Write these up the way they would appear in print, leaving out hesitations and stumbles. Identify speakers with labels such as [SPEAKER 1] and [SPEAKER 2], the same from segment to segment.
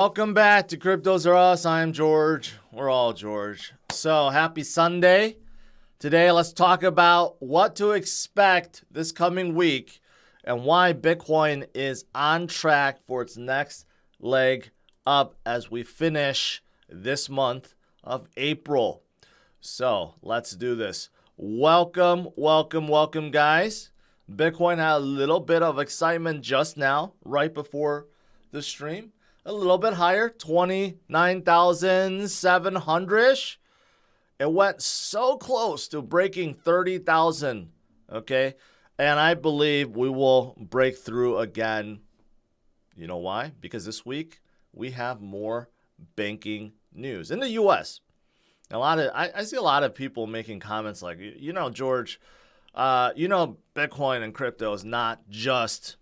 [SPEAKER 1] Welcome back to CryptosRus. I'm George. We're all George. So happy Sunday. Today, let's talk about what to expect this coming week and why Bitcoin is on track for its next leg up as we finish this month of April. So let's do this. Welcome, guys. Bitcoin had a little bit of excitement just now, right before the stream. A little bit higher, 29,700-ish. It went so close to breaking 30,000, okay? And I believe we will break through again. You know why? Because this week we have more banking news in the U.S. I see a lot of people making comments like, George, Bitcoin and crypto is not just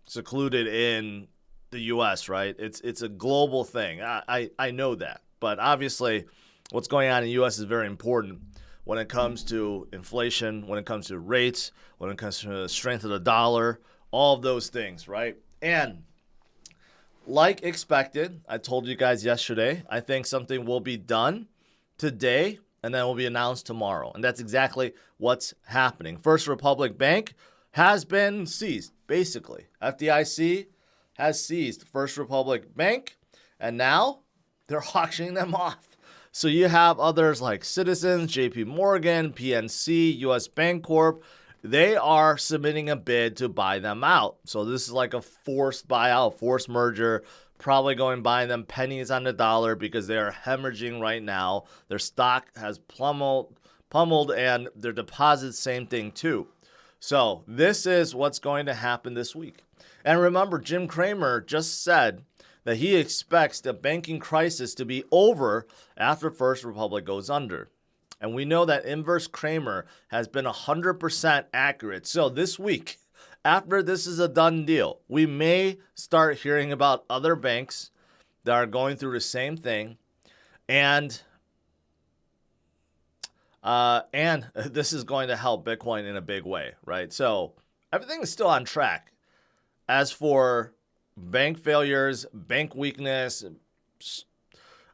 [SPEAKER 1] secluded in the U.S., right? It's a global thing. I know that. But obviously, what's going on in the U.S. is very important when it comes to inflation, when it comes to rates, when it comes to the strength of the dollar, all of those things, right? And like expected, I told you guys yesterday, I think something will be done today and then will be announced tomorrow. And that's exactly what's happening. First Republic Bank has been seized, basically. FDIC has seized First Republic Bank, and now they're auctioning them off. So you have others like Citizens, JP Morgan, PNC, US Bancorp. They are submitting a bid to buy them out. So this is like a forced buyout, forced merger, probably going buying them pennies on the dollar because they are hemorrhaging right now. Their stock has pummeled, and their deposits, same thing too. So this is what's going to happen this week. And remember, Jim Cramer just said that he expects the banking crisis to be over after First Republic goes under. And we know that Inverse Cramer has been 100% accurate. So this week, after this is a done deal, we may start hearing about other banks that are going through the same thing. And this is going to help Bitcoin in a big way, right? So everything is still on track. As for bank failures, bank weakness,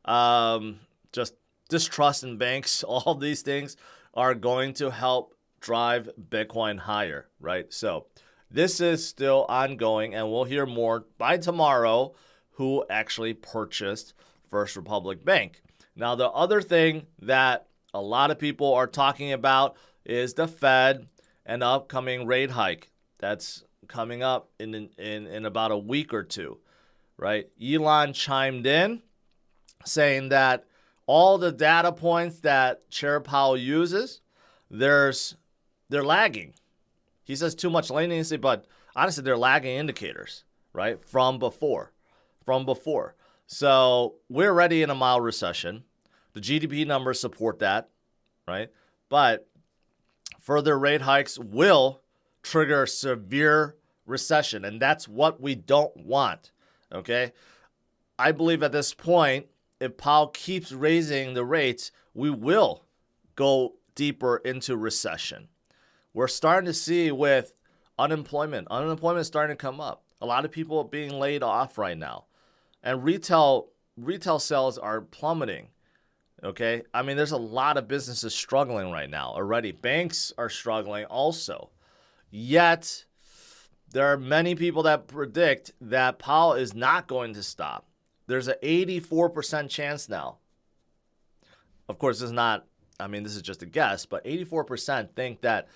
[SPEAKER 1] just distrust in banks, all these things are going to help drive Bitcoin higher, right? So this is still ongoing, and we'll hear more by tomorrow who actually purchased First Republic Bank. Now, the other thing that a lot of people are talking about is the Fed and the upcoming rate hike. That's coming up in about a week or two, right? Elon chimed in saying that all the data points that Chair Powell uses, they're lagging. He says too much latency, but honestly, they're lagging indicators, right? From before. So we're already in a mild recession. The GDP numbers support that, right? But further rate hikes will trigger severe recession, and that's what we don't want, okay? I believe at this point, if Powell keeps raising the rates, we will go deeper into recession. We're starting to see with unemployment is starting to come up. A lot of people are being laid off right now, and retail sales are plummeting, okay? I mean, there's a lot of businesses struggling right now already. Banks are struggling also. Yet, there are many people that predict that Powell is not going to stop. There's an 84% chance now. Of course, this is just a guess, but 84% think that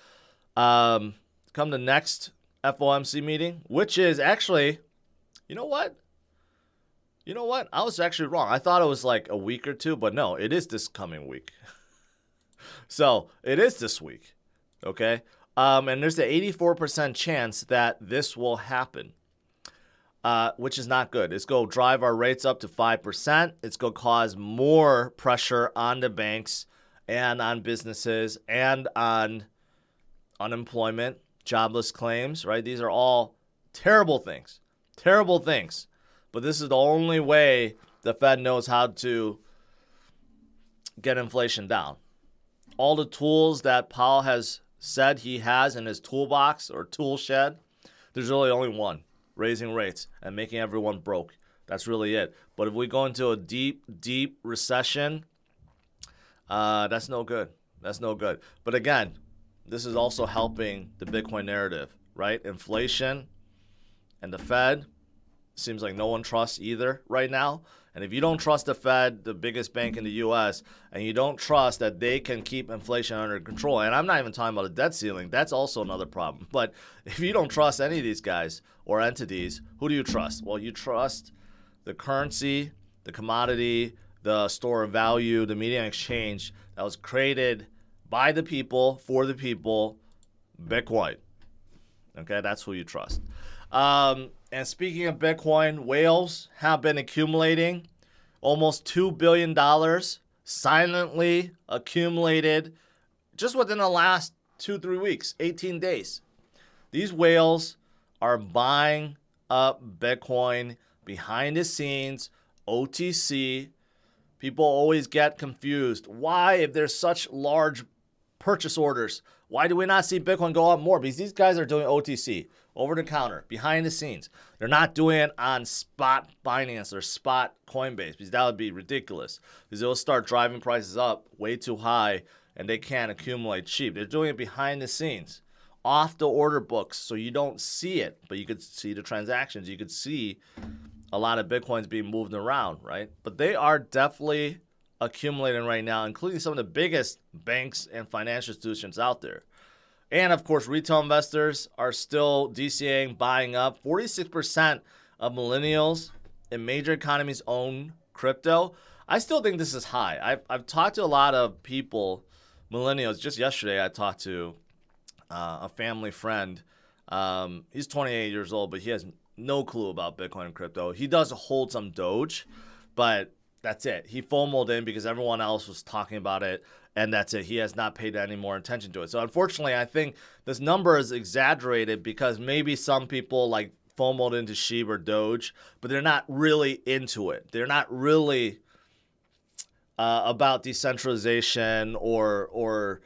[SPEAKER 1] come the next FOMC meeting, which is actually, you know what? I was actually wrong. I thought it was like a week or two, but no, it is this coming week. So it is this week, okay? And there's an 84% chance that this will happen, which is not good. It's going to drive our rates up to 5%. It's going to cause more pressure on the banks and on businesses and on unemployment, jobless claims, right? These are all terrible things. But this is the only way the Fed knows how to get inflation down. All the tools that Powell has said he has in his toolbox or tool shed, there's really only one: raising rates and making everyone broke. That's really it. But if we go into a deep, deep recession, that's no good. That's no good. But again, this is also helping the Bitcoin narrative, right? Inflation and the Fed seems like no one trusts either right now. And if you don't trust the Fed, the biggest bank in the U.S., and you don't trust that they can keep inflation under control, and I'm not even talking about a debt ceiling, that's also another problem. But if you don't trust any of these guys or entities, who do you trust? Well, you trust the currency, the commodity, the store of value, the medium exchange that was created by the people, for the people, Bitcoin. Okay, that's who you trust. And speaking of Bitcoin, whales have been accumulating almost $2 billion silently accumulated just within the last 2-3 weeks, 18 days. These whales are buying up Bitcoin behind the scenes, OTC. People always get confused. Why, if there's such large purchase orders, why do we not see Bitcoin go up more? Because these guys are doing OTC, over the counter, behind the scenes. They're not doing it on spot Binance or spot Coinbase, because that would be ridiculous. Because it'll start driving prices up way too high and they can't accumulate cheap. They're doing it behind the scenes, off the order books, so you don't see it, but you could see the transactions. You could see a lot of Bitcoins being moved around, right? But they are definitely accumulating right now, including some of the biggest banks and financial institutions out there. And of course, retail investors are still DCAing, buying up. 46% of millennials in major economies own crypto. I still think this is high. I've talked to a lot of people, millennials. Just yesterday, I talked to a family friend. He's 28 years old, but he has no clue about Bitcoin and crypto. He does hold some Doge, but that's it. He FOMO'd in because everyone else was talking about it, and that's it. He has not paid any more attention to it. So unfortunately, I think this number is exaggerated because maybe some people like FOMO'd into SHIB or Doge, but they're not really into it. They're not really about decentralization or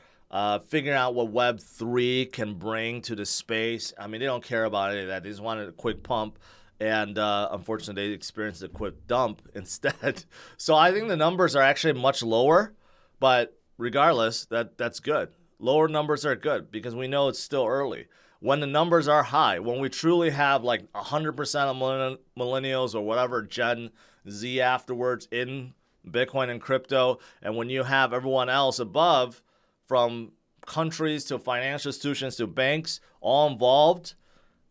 [SPEAKER 1] figuring out what Web3 can bring to the space. I mean, they don't care about any of that. They just wanted a quick pump. And unfortunately, they experienced a quick dump instead. So I think the numbers are actually much lower. But regardless, that's good. Lower numbers are good because we know it's still early. When the numbers are high, when we truly have like 100% of millennials or whatever Gen Z afterwards in Bitcoin and crypto, and when you have everyone else above, from countries to financial institutions to banks, all involved,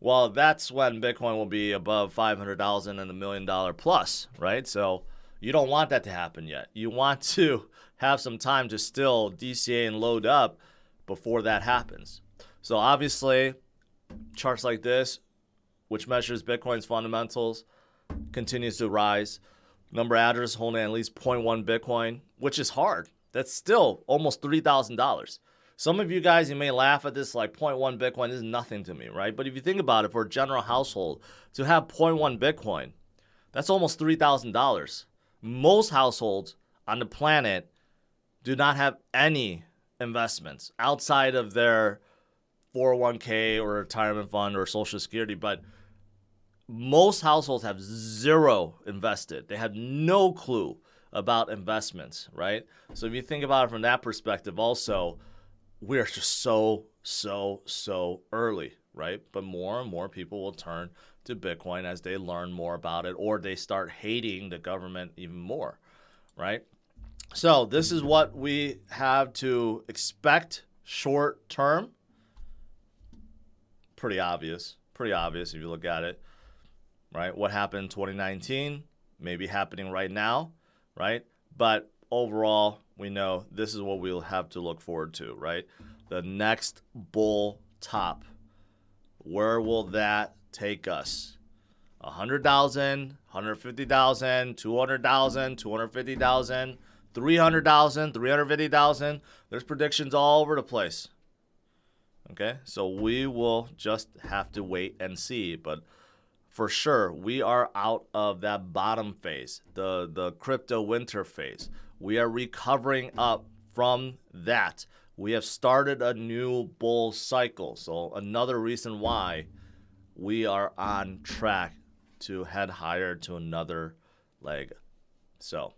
[SPEAKER 1] well, that's when Bitcoin will be above $500,000 and $1 million plus, right? So you don't want that to happen yet. You want to have some time to still DCA and load up before that happens. So obviously, charts like this, which measures Bitcoin's fundamentals, continues to rise. Number of addresses holding at least 0.1 Bitcoin, which is hard. That's still almost $3,000. Some of you guys, you may laugh at this like 0.1 Bitcoin is nothing to me, right? But if you think about it, for a general household, to have 0.1 Bitcoin, that's almost $3,000. Most households on the planet do not have any investments outside of their 401k or retirement fund or Social Security, but most households have zero invested. They have no clue about investments, right? So if you think about it from that perspective also, we're just so early, right? But more and more people will turn to Bitcoin as they learn more about it, or they start hating the government even more, right? So this is what we have to expect short term. Pretty obvious if you look at it, right? What happened in 2019 may be happening right now, right? But overall, we know this is what we'll have to look forward to, right? The next bull top. Where will that take us? 100,000, 150,000, 200,000, 250,000, 300,000, 350,000. There's predictions all over the place. Okay, so we will just have to wait and see. But for sure, we are out of that bottom phase, the crypto winter phase. We are recovering up from that. We have started a new bull cycle. So another reason why we are on track to head higher to another leg. So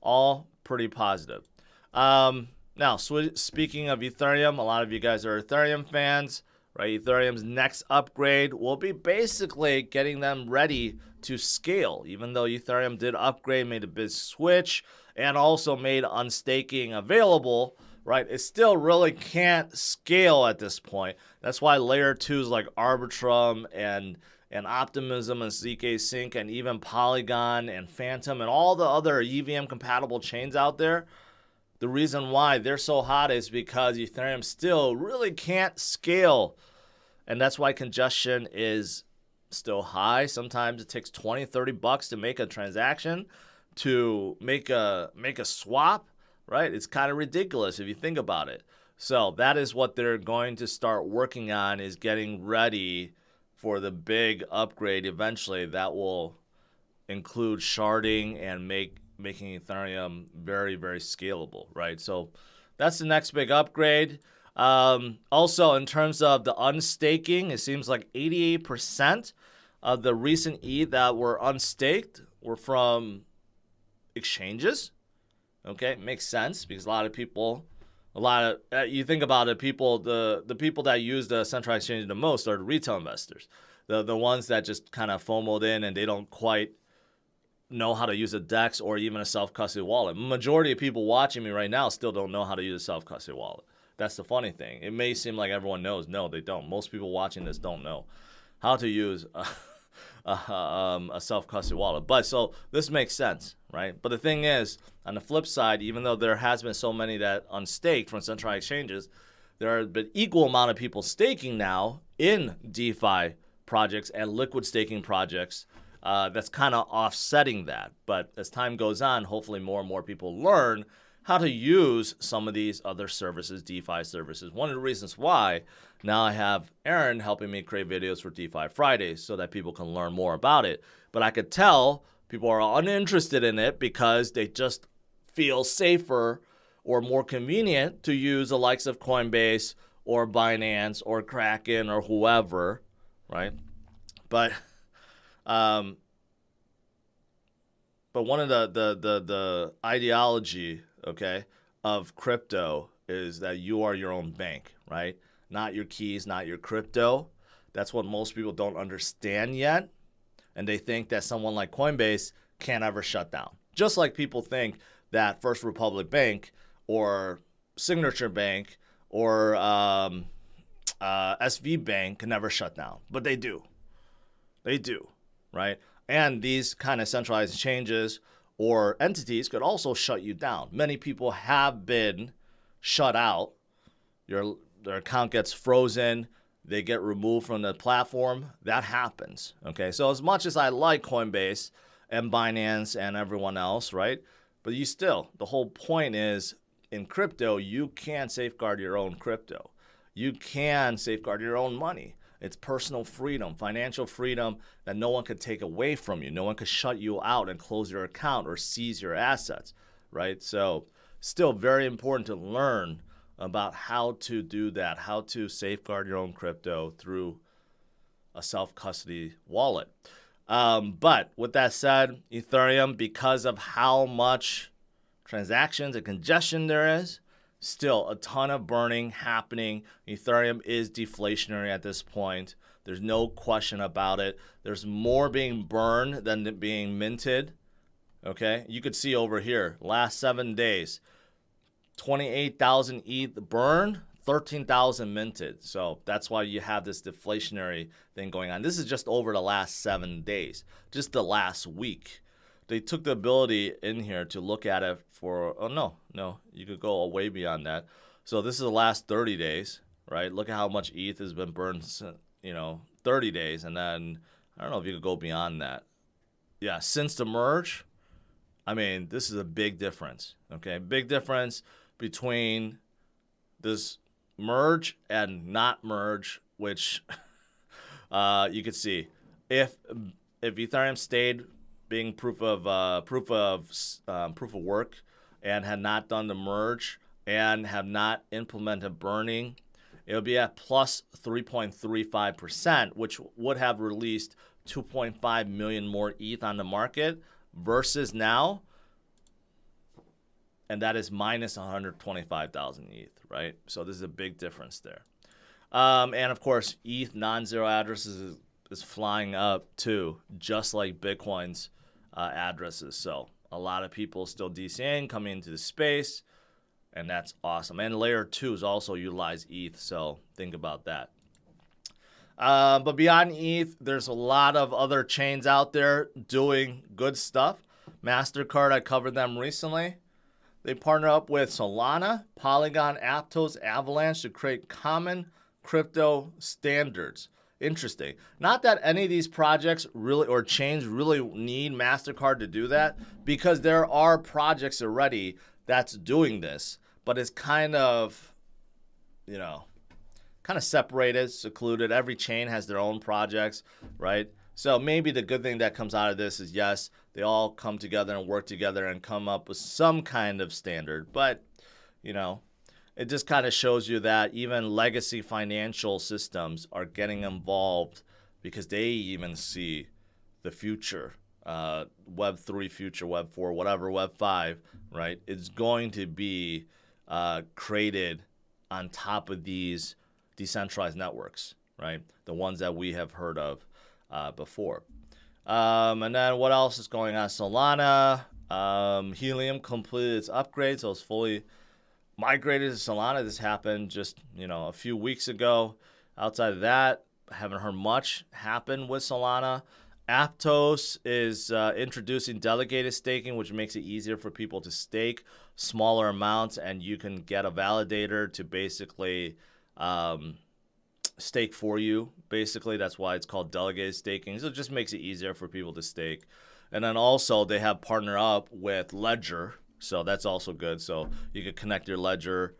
[SPEAKER 1] all pretty positive. Now, speaking of Ethereum, a lot of you guys are Ethereum fans, right? Ethereum's next upgrade will be basically getting them ready to scale. Even though Ethereum did upgrade, made a big switch, and also made unstaking available, right? It still really can't scale at this point. That's why layer 2s like Arbitrum and Optimism and ZK Sync and even Polygon and Phantom and all the other EVM compatible chains out there, the reason why they're so hot is because Ethereum still really can't scale. And that's why congestion is still high. Sometimes it takes $20-$30 to make a transaction, to make a swap, right? It's kind of ridiculous if you think about it. So that is what they're going to start working on, is getting ready for the big upgrade eventually that will include sharding and making Ethereum very, very scalable, right? So that's the next big upgrade. Also, in terms of the unstaking, it seems like 88% of the recent ETH that were unstaked were from exchanges. Okay, makes sense because you think about it, the people that use the centralized exchange the most are the retail investors, the ones that just kind of FOMO'd in and they don't quite know how to use a DEX or even a self-custody wallet. Majority of people watching me right now still don't know how to use a self-custody wallet. That's the funny thing. It may seem like everyone knows. No, they don't. Most people watching this don't know how to use a self-custody wallet. But so this makes sense, right? But the thing is, on the flip side, even though there has been so many that unstaked from centralized exchanges, there have been equal amount of people staking now in DeFi projects and liquid staking projects. That's kind of offsetting that. But as time goes on, hopefully more and more people learn how to use some of these other services, DeFi services. One of the reasons why now I have Aaron helping me create videos for DeFi Fridays so that people can learn more about it. But I could tell people are uninterested in it because they just feel safer or more convenient to use the likes of Coinbase or Binance or Kraken or whoever, right? But one of the ideology, okay, of crypto is that you are your own bank, right? Not your keys, not your crypto. That's what most people don't understand yet. And they think that someone like Coinbase can't ever shut down. Just like people think that First Republic Bank or Signature Bank or SV Bank can never shut down. But they do. They do, right? And these kind of centralized exchanges or entities could also shut you down. Many people have been shut out. Their account gets frozen. They get removed from the platform. That happens, okay? So as much as I like Coinbase and Binance and everyone else, right? But the whole point is in crypto, you can safeguard your own crypto. You can safeguard your own money. It's personal freedom, financial freedom that no one could take away from you. No one could shut you out and close your account or seize your assets, right? So still very important to learn about how to do that, how to safeguard your own crypto through a self-custody wallet. But with that said, Ethereum, because of how much transactions and congestion there is, still a ton of burning happening. Ethereum is deflationary at this point. There's no question about it. There's more being burned than being minted. Okay, you could see over here, last 7 days, 28,000 ETH burned, 13,000 minted. So that's why you have this deflationary thing going on. This is just over the last 7 days, just the last week. They took the ability in here to look at it for, no, you could go way beyond that. So this is the last 30 days, right? Look at how much ETH has been burned, 30 days. And then, I don't know if you could go beyond that. Yeah, since the merge, I mean, this is a big difference, okay? Big difference between this merge and not merge, which you could see. If Ethereum stayed being proof of work and had not done the merge and have not implemented burning, it would be at plus 3.35%, which would have released 2.5 million more ETH on the market versus now, and that is minus 125,000 ETH, right? So this is a big difference there. And of course, ETH non-zero addresses is flying up too, just like Bitcoin's addresses. So a lot of people still DCAing, coming into the space, and that's awesome. And layer 2s also utilize ETH, so think about that. But beyond ETH, there's a lot of other chains out there doing good stuff. MasterCard, I covered them recently. They partner up with Solana, Polygon, Aptos, Avalanche to create common crypto standards. Interesting. Not that any of these projects really or chains really need MasterCard to do that, because there are projects already that's doing this, but it's kind of, kind of separated, secluded. Every chain has their own projects, right? So maybe the good thing that comes out of this is, yes, they all come together and work together and come up with some kind of standard. But, it just kind of shows you that even legacy financial systems are getting involved because they even see the future, Web 3 future, Web 4, whatever, Web 5, right? It's going to be created on top of these decentralized networks, right? The ones that we have heard of before. And then what else is going on? Solana, Helium completed its upgrade, so it's fully migrated to Solana. This happened just, a few weeks ago. Outside of that, I haven't heard much happen with Solana. Aptos is introducing delegated staking, which makes it easier for people to stake smaller amounts, and you can get a validator to basically stake for you. Basically, that's why it's called delegated staking. So it just makes it easier for people to stake. And then also they have partnered up with Ledger, so that's also good. So you can connect your Ledger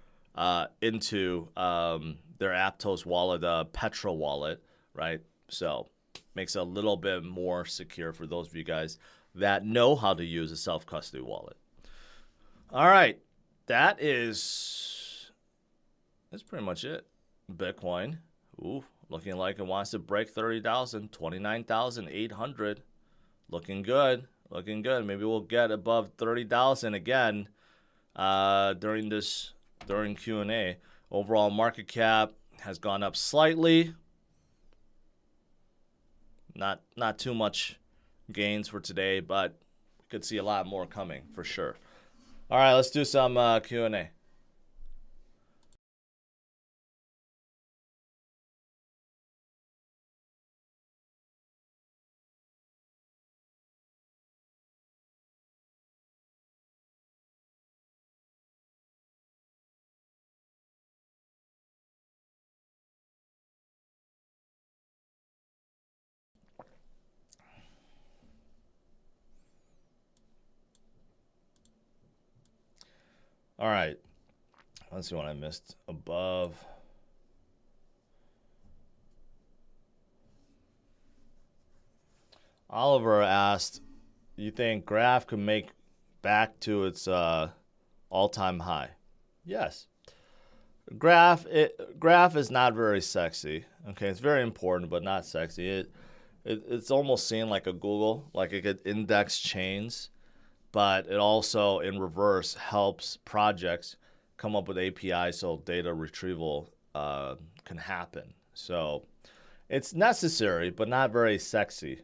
[SPEAKER 1] into their Aptos wallet, Petra wallet, right? So makes it a little bit more secure for those of you guys that know how to use a self-custody wallet. All right, that's pretty much it. Bitcoin, looking like it wants to break 30,000, 29,800. Looking good. Maybe we'll get above 30,000 again during Q&A. Overall market cap has gone up slightly. Not too much gains for today, but we could see a lot more coming for sure. All right, let's do some Q&A. All right, let's see what I missed above. Oliver asked, you think Graph could make back to its all-time high? Yes. Graph is not very sexy. Okay, it's very important, but not sexy. It's almost seen like a Google, like it could index chains, but it also, in reverse, helps projects come up with APIs so data retrieval can happen. So it's necessary, but not very sexy.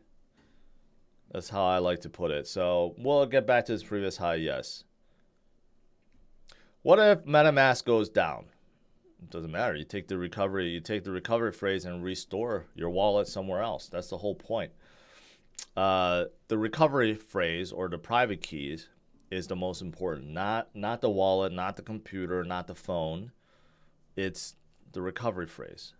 [SPEAKER 1] That's how I like to put it. So we'll get back to its previous high, yes. What if MetaMask goes down? It doesn't matter. You take the recovery phrase and restore your wallet somewhere else. That's the whole point. The recovery phrase or the private keys is the most important. Not the wallet, not the computer, not the phone. It's the recovery phrase.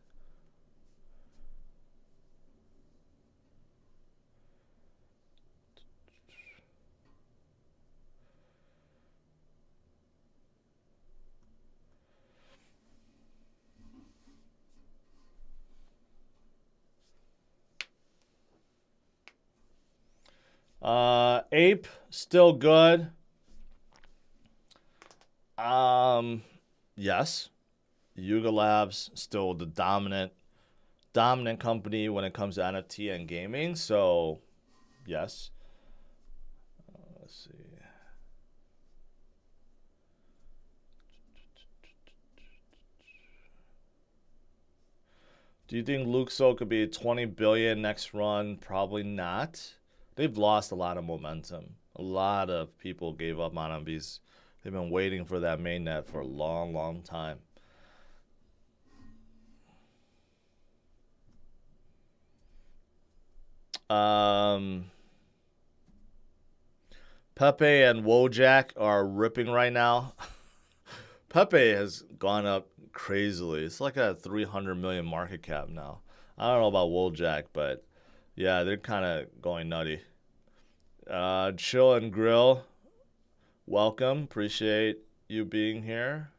[SPEAKER 1] Ape, still good. Yes. Yuga Labs, still the dominant dominant company when it comes to NFT and gaming. So, yes. Let's see. Do you think Luxo could be 20 billion next run? Probably not. They've lost a lot of momentum. A lot of people gave up on them because they've been waiting for that mainnet for a long, long time. Pepe and Wojak are ripping right now. Pepe has gone up crazily. It's like a 300 million market cap now. I don't know about Wojak, but yeah, they're kind of going nutty. Chill and Grill, welcome. Appreciate you being here.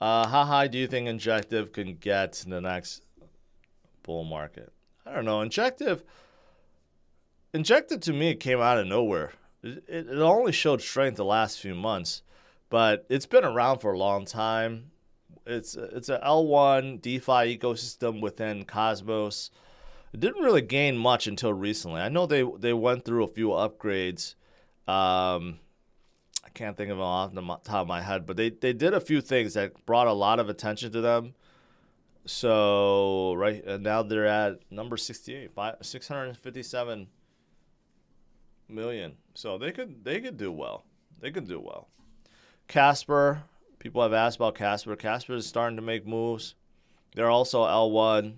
[SPEAKER 1] How high do you think Injective can get in the next bull market? I don't know. Injective to me came out of nowhere. It only showed strength the last few months, but it's been around for a long time. It's an L1 DeFi ecosystem within Cosmos. It didn't really gain much until recently. I know they went through a few upgrades. I can't think of them off the top of my head, but they did a few things that brought a lot of attention to them. So now they're at number 68, 657 million. So they could do well. They could do well. Casper, people have asked about Casper. Casper is starting to make moves. They're also L1.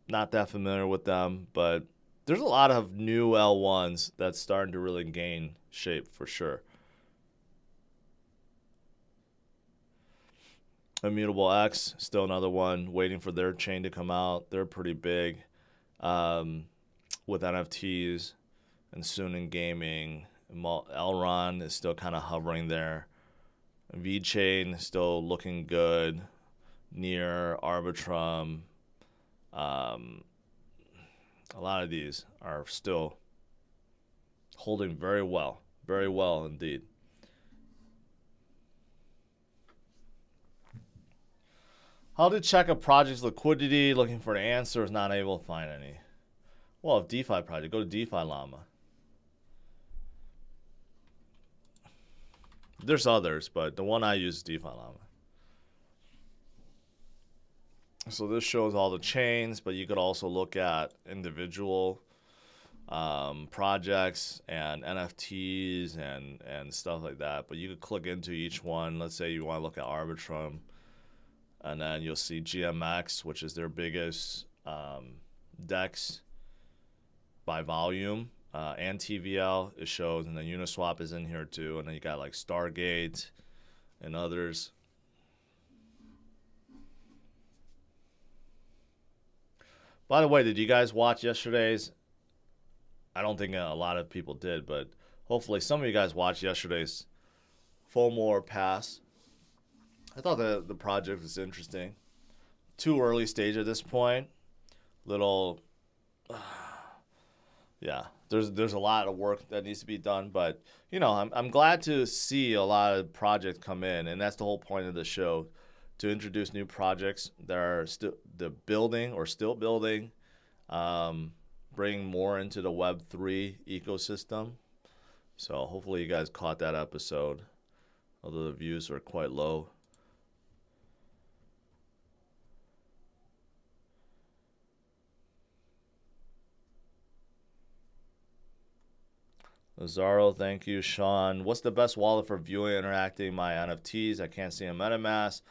[SPEAKER 1] Not that familiar with them, but there's a lot of new L1s that's starting to really gain shape for sure. Immutable X, still another one, waiting for their chain to come out. They're pretty big with NFTs and soon in gaming. Elron is still kind of hovering there. VeChain still looking good. Near Arbitrum. A lot of these are still holding very well indeed. How to check a project's liquidity? Looking for an answer, is not able to find any. Well, if DeFi project, go to DeFi Llama. There's others, but the one I use is DeFi Llama. So this shows all the chains, but you could also look at individual projects and NFTs and stuff like that. But you could click into each one. Let's say you want to look at Arbitrum, and then you'll see GMX, which is their biggest DEX by volume, and TVL it shows, and then Uniswap is in here too, and then you got like Stargate and others. By the way, did you guys watch yesterday's? I don't think a lot of people did, but hopefully some of you guys watched yesterday's FOMO pass. I thought the project was interesting. Too early stage at this point. Yeah, there's a lot of work that needs to be done, but you know, I'm glad to see a lot of projects come in, and that's the whole point of the show, to introduce new projects that are still building, bring more into the Web3 ecosystem. So hopefully you guys caught that episode, although the views are quite low. Lazaro, thank you. Sean, what's the best wallet for viewing and interacting my NFTs? I can't see a MetaMask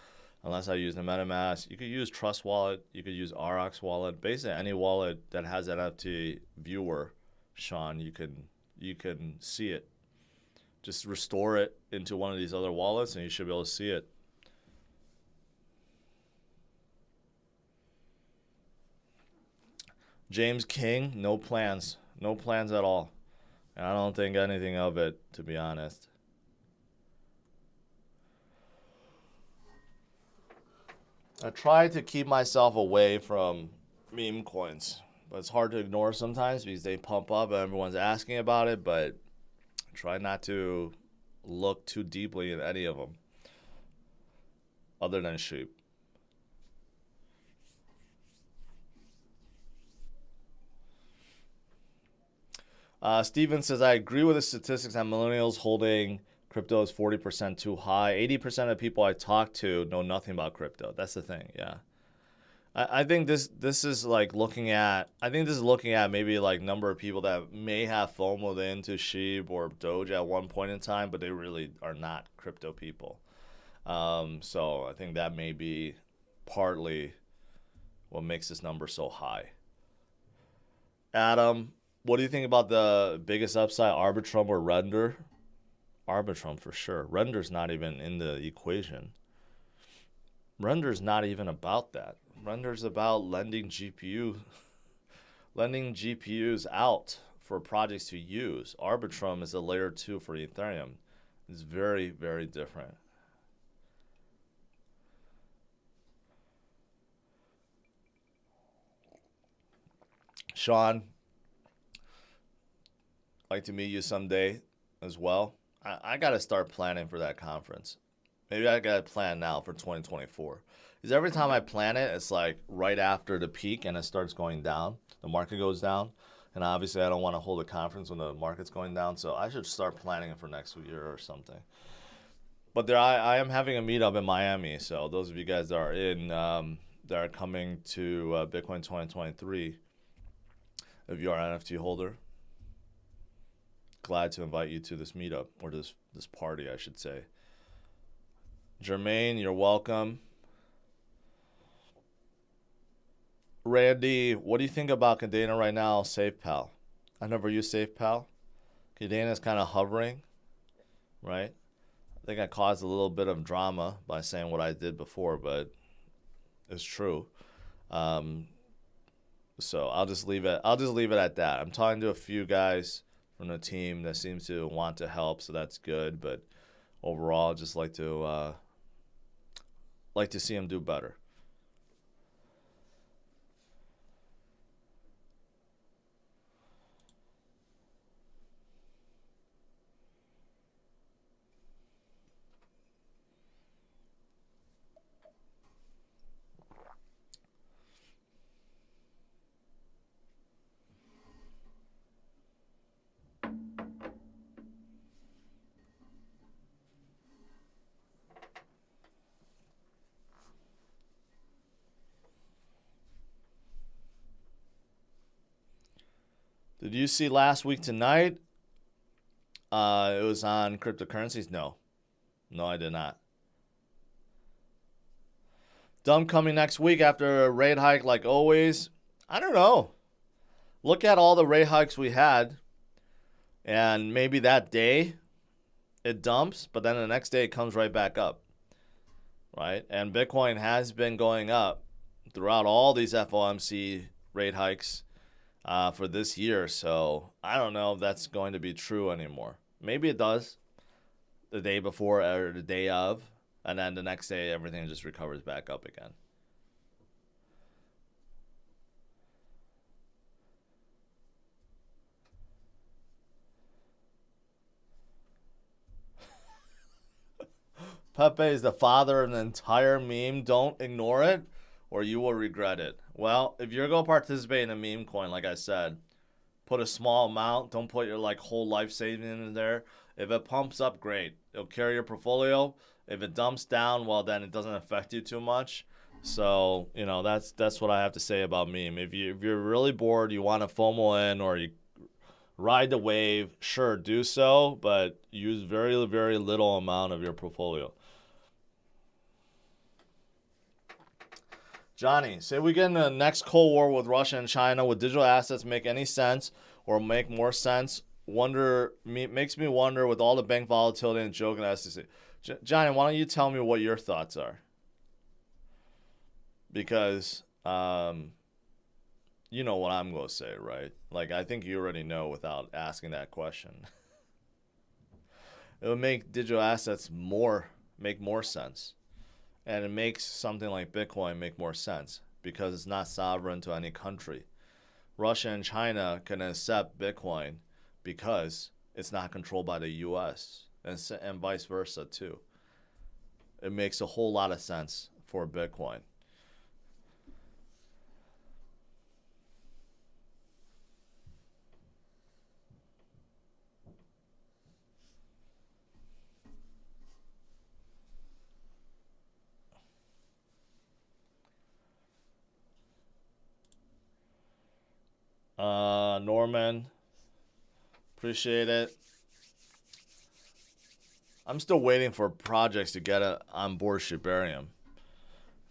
[SPEAKER 1] unless I use the MetaMask. You could use Trust Wallet. You could use RX Wallet. Basically, any wallet that has an NFT viewer, Sean, you can see it. Just restore it into one of these other wallets, and you should be able to see it. James King, no plans. No plans at all. And I don't think anything of it, to be honest. I try to keep myself away from meme coins, but it's hard to ignore sometimes because they pump up and everyone's asking about it, but Try not to look too deeply in any of them other than sheep. Steven says, I agree with the statistics that millennials holding crypto is 40% too high. 80% of people I talk to know nothing about crypto. That's the thing, yeah. I think this is like looking at, maybe like number of people that may have FOMO'd into SHIB or Doge at one point in time, but they really are not crypto people. So I think that may be partly what makes this number so high. Adam, what do you think about the biggest upside, Arbitrum or Render? Arbitrum for sure. Render's not even in the equation. Render's not even about that. Render's about lending GPUs out for projects to use. Arbitrum is a layer 2 for Ethereum. It's very, very different. Sean, I'd like to meet you someday as well. I got to start planning for that conference. Maybe I got to plan now for 2024. Because every time I plan it, it's like right after the peak and it starts going down. The market goes down. And obviously I don't want to hold a conference when the market's going down. So I should start planning it for next year or something. But I am having a meetup in Miami. So those of you guys that are that are coming to Bitcoin 2023, if you are an NFT holder, glad to invite you to this meetup, or this party, I should say. Jermaine, you're welcome. Randy, what do you think about Cadena right now, SafePal? I never used SafePal. Cadena is kind of hovering, right? I think I caused a little bit of drama by saying what I did before, but it's true. So I'll just leave it at that. I'm talking to a few guys from the team that seems to want to help, so that's good. But overall, I'd just like to see him do better. Did you see last week tonight? It was on cryptocurrencies. No, I did not. Dump coming next week after a rate hike like always. I don't know. Look at all the rate hikes we had, and maybe that day it dumps, but then the next day it comes right back up, right? And Bitcoin has been going up throughout all these FOMC rate hikes for this year. So I don't know if that's going to be true anymore. Maybe it does the day before or the day of, and then the next day everything just recovers back up again. Pepe is the father of an entire meme. Don't ignore it or you will regret it. Well, if you're going to participate in a meme coin, like I said, put a small amount. Don't put your whole life savings in there. If it pumps up, great. It'll carry your portfolio. If it dumps down, well, then it doesn't affect you too much. So, that's what I have to say about meme. If you're really bored, you want to FOMO in or you ride the wave, sure, do so, but use very, very little amount of your portfolio. Johnny, say we get in the next Cold War with Russia and China. Would digital assets make any sense or make more sense? Makes me wonder with all the bank volatility and joke and SEC. Johnny, why don't you tell me what your thoughts are? Because you know what I'm going to say, right? I think you already know without asking that question. It would make digital assets make more sense. And it makes something like Bitcoin make more sense because it's not sovereign to any country. Russia and China can accept Bitcoin because it's not controlled by the U.S. and vice versa too. It makes a whole lot of sense for Bitcoin. Norman, appreciate it. I'm still waiting for projects to get on board Shibarium.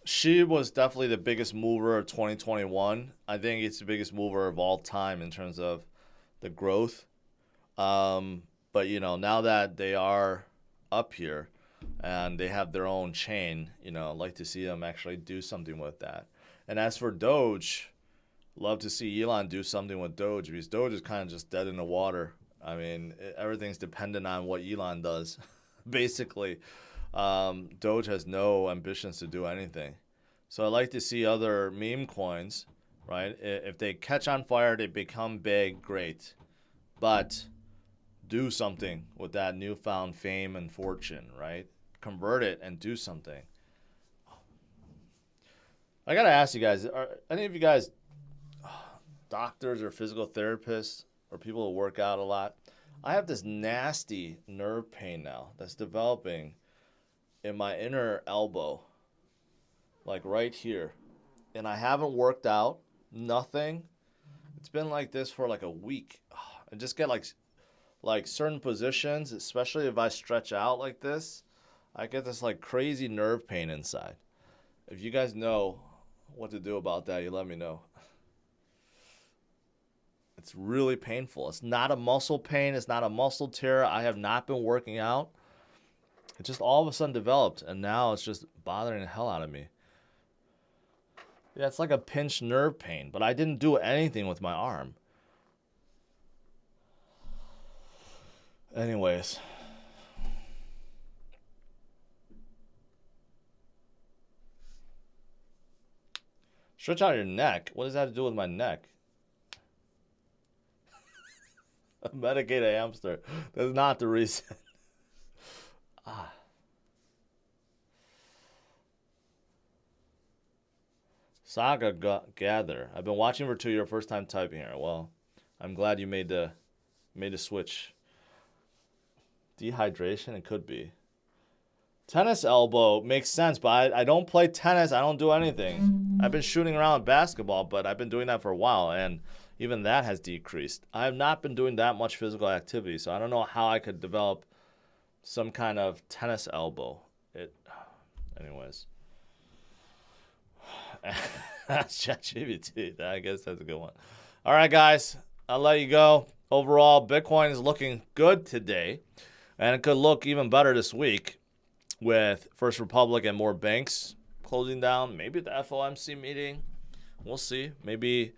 [SPEAKER 1] She was definitely the biggest mover of 2021. I think it's the biggest mover of all time in terms of the growth. But you know, now that they are up here and they have their own chain, you know, I'd like to see them actually do something with that. And as for Doge, love to see Elon do something with Doge, because Doge is kind of just dead in the water. I mean, everything's dependent on what Elon does. Basically, Doge has no ambitions to do anything. So I like to see other meme coins, right? If they catch on fire, they become big, great. But do something with that newfound fame and fortune, right? Convert it and do something. I got to ask you guys, are any of you guys doctors or physical therapists or people who work out a lot? I have this nasty nerve pain now that's developing in my inner elbow, like right here. And I haven't worked out, nothing. It's been like this for like a week. I just get like certain positions, especially if I stretch out like this, I get this like crazy nerve pain inside. If you guys know what to do about that, you let me know. It's really painful. It's not a muscle pain. It's not a muscle tear. I have not been working out. It just all of a sudden developed, and now it's just bothering the hell out of me. Yeah, it's like a pinched nerve pain, but I didn't do anything with my arm. Anyways. Stretch out your neck? What does that have to do with my neck? Medicate a hamster. That's not the reason. Saga Gather. I've been watching for 2 years. First time typing here. Well, I'm glad you made the switch. Dehydration? It could be. Tennis elbow makes sense, but I don't play tennis. I don't do anything. I've been shooting around with basketball, but I've been doing that for a while, and even that has decreased. I have not been doing that much physical activity, so I don't know how I could develop some kind of tennis elbow. Anyways. That's ChatGPT. I guess that's a good one. All right, guys. I'll let you go. Overall, Bitcoin is looking good today, and it could look even better this week with First Republic and more banks closing down. Maybe the FOMC meeting. We'll see. Maybe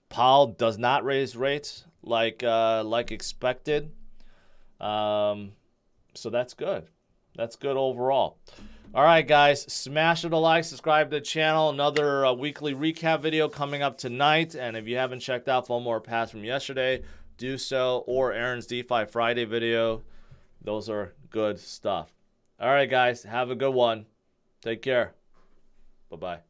[SPEAKER 1] Powell does not raise rates like expected. So that's good. That's good overall. All right, guys. Smash it a like. Subscribe to the channel. Another weekly recap video coming up tonight. And if you haven't checked out FOMO or Pass from yesterday, do so. Or Aaron's DeFi Friday video. Those are good stuff. All right, guys. Have a good one. Take care. Bye-bye.